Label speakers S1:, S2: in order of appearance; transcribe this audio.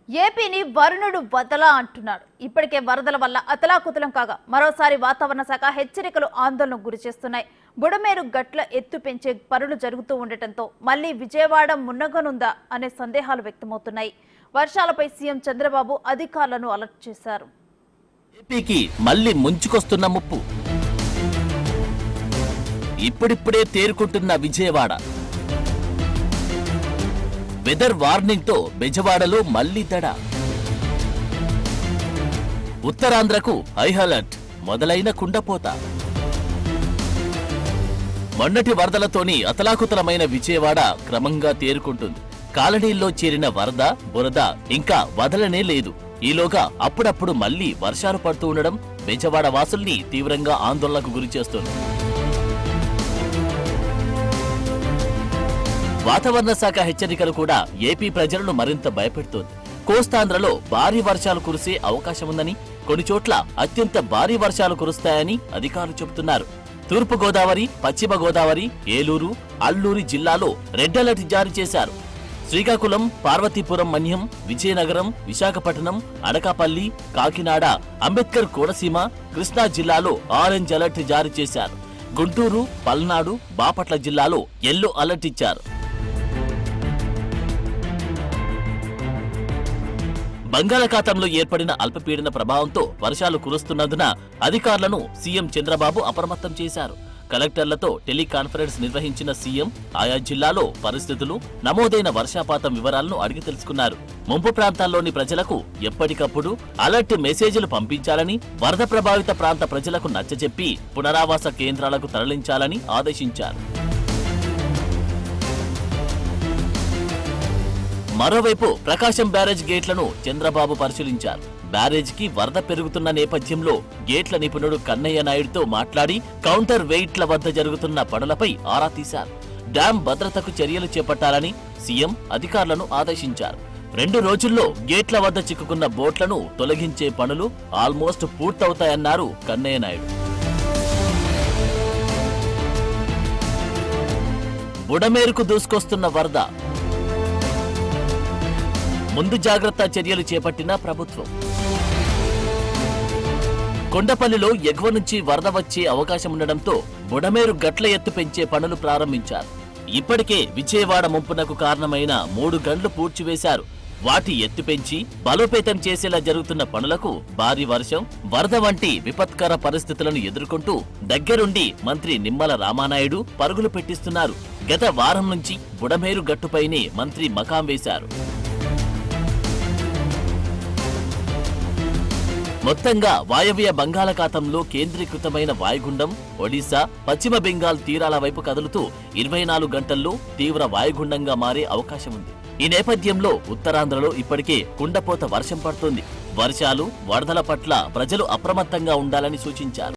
S1: ఏపీని వరుణుడు వదలా అంటున్నాడు. ఇప్పటికే వరదల వల్ల అతలాకుతలం కాగా మరోసారి వాతావరణ శాఖ హెచ్చరికలు ఆందోళనకు గురిచేస్తున్నాయి. బుడమేరు గట్ల ఎత్తు పెంచే పనులు జరుగుతూ ఉండటంతో మళ్లీ విజయవాడ మున్నగనుందా అనే సందేహాలు వ్యక్తమవుతున్నాయి. వర్షాలపై సీఎం చంద్రబాబు అధికారులను అలర్ట్ చేశారు.
S2: ఏపీకి మళ్లీ ముంచుకొస్తున్న ముప్పు. ఇప్పుడిప్పుడే తేరుకుంటున్న విజయవాడ. వెదర్ వార్నింగ్ తో బెజవాడలో మళ్లీ దడ. ఉత్తరాంధ్రకు హై అలర్ట్, మొదలైన కుండపోత. మొన్నటి వరదలతోని అతలాకుతలమైన విజయవాడ క్రమంగా తేరుకుంటుంది. కాలనీల్లో చేరిన వరద, బురద ఇంకా వదలనే లేదు. ఈలోగా అప్పుడప్పుడు మళ్లీ వర్షాలు పడుతూ ఉండడం బెజవాడ వాసుల్ని తీవ్రంగా ఆందోళనకు గురిచేస్తుంది. వాతావరణ శాఖ హెచ్చరికలు కూడా ఏపీ ప్రజలను మరింత భయపెడుతోంది. కోస్తాంధ్రలో భారీ వర్షాలు కురిసే అవకాశముందని, కొన్ని చోట్ల అత్యంత భారీ వర్షాలు కురుస్తాయని అధికారులు చెబుతున్నారు. తూర్పు గోదావరి, పశ్చిమ గోదావరి, ఏలూరు, అల్లూరి జిల్లాలో రెడ్ అలర్ట్ జారీ చేశారు. శ్రీకాకుళం, పార్వతీపురం, మన్యం, విజయనగరం, విశాఖపట్నం, అనకాపల్లి, కాకినాడ, అంబేద్కర్ కోనసీమ, కృష్ణా జిల్లాలో ఆరెంజ్ అలర్ట్ జారీ చేశారు. గుంటూరు, పల్నాడు, బాపట్ల జిల్లాలో ఎల్లో అలర్ట్ ఇచ్చారు. బంగాళాఖాతంలో ఏర్పడిన అల్పపీడన ప్రభావంతో వర్షాలు కురుస్తున్నందున అధికారులను సీఎం చంద్రబాబు అప్రమత్తం చేశారు. కలెక్టర్లతో టెలికాన్ఫరెన్స్ నిర్వహించిన సీఎం ఆయా జిల్లాలో పరిస్థితులు, నమోదైన వర్షపాతం వివరాలను అడిగి తెలుసుకున్నారు. ముంపు ప్రాంతాల్లోని ప్రజలకు ఎప్పటికప్పుడు అలర్ట్ మెసేజ్లు పంపించాలని, వరద ప్రభావిత ప్రాంత ప్రజలకు నచ్చజెప్పి పునరావాస కేంద్రాలకు తరలించాలని ఆదేశించారు. మరోవైపు ప్రకాశం బ్యారేజ్ గేట్లను చంద్రబాబు పరిశీలించారు. బ్యారేజ్కి వరద పెరుగుతున్న నేపథ్యంలో గేట్ల నిపుణుడు కన్నయ్య నాయుడుతో మాట్లాడి కౌంటర్ వెయిట్ల వద్ద జరుగుతున్న పనులపై ఆరా తీశారు. డ్యాం భద్రతకు చర్యలు చేపట్టాలని సీఎం అధికారులను ఆదేశించారు. 2 రోజుల్లో గేట్ల వద్ద చిక్కుకున్న బోట్లను తొలగించే పనులు ఆల్మోస్ట్ పూర్తవుతాయన్నారు కన్నయ్య నాయుడు. బుడమేరుకు దూసుకొస్తున్న వరద. ముందు జాగ్రత్త చర్యలు చేపట్టిన ప్రభుత్వం. కొండపల్లిలో ఎగువ నుంచి వరద వచ్చే అవకాశముండటంతో బుడమేరు గట్ల ఎత్తు పెంచే పనులు ప్రారంభించారు. ఇప్పటికే విజయవాడ ముంపునకు కారణమైన 3 గండ్లు పూడ్చివేశారు. వాటి ఎత్తు పెంచి బలోపేతం చేసేలా జరుగుతున్న పనులకు భారీ వర్షం, వరద వంటి విపత్కర పరిస్థితులను ఎదుర్కొంటూ దగ్గరుండి మంత్రి నిమ్మల రామానాయుడు పరుగులు పెట్టిస్తున్నారు. గత వారం నుంచి బుడమేరు గట్టుపైనే మంత్రి మకాం వేశారు. మొత్తంగా వాయవ్య బంగాళాఖాతంలో కేంద్రీకృతమైన వాయుగుండం ఒడిశా, పశ్చిమ బెంగాల్ తీరాల వైపు కదులుతూ 24 గంటల్లో తీవ్ర వాయుగుండంగా మారే అవకాశం ఉంది. ఈ నేపథ్యంలో ఉత్తరాంధ్రలో ఇప్పటికే కుండపోత వర్షం పడుతోంది. వర్షాలు, వరదల పట్ల ప్రజలు అప్రమత్తంగా ఉండాలని సూచించారు.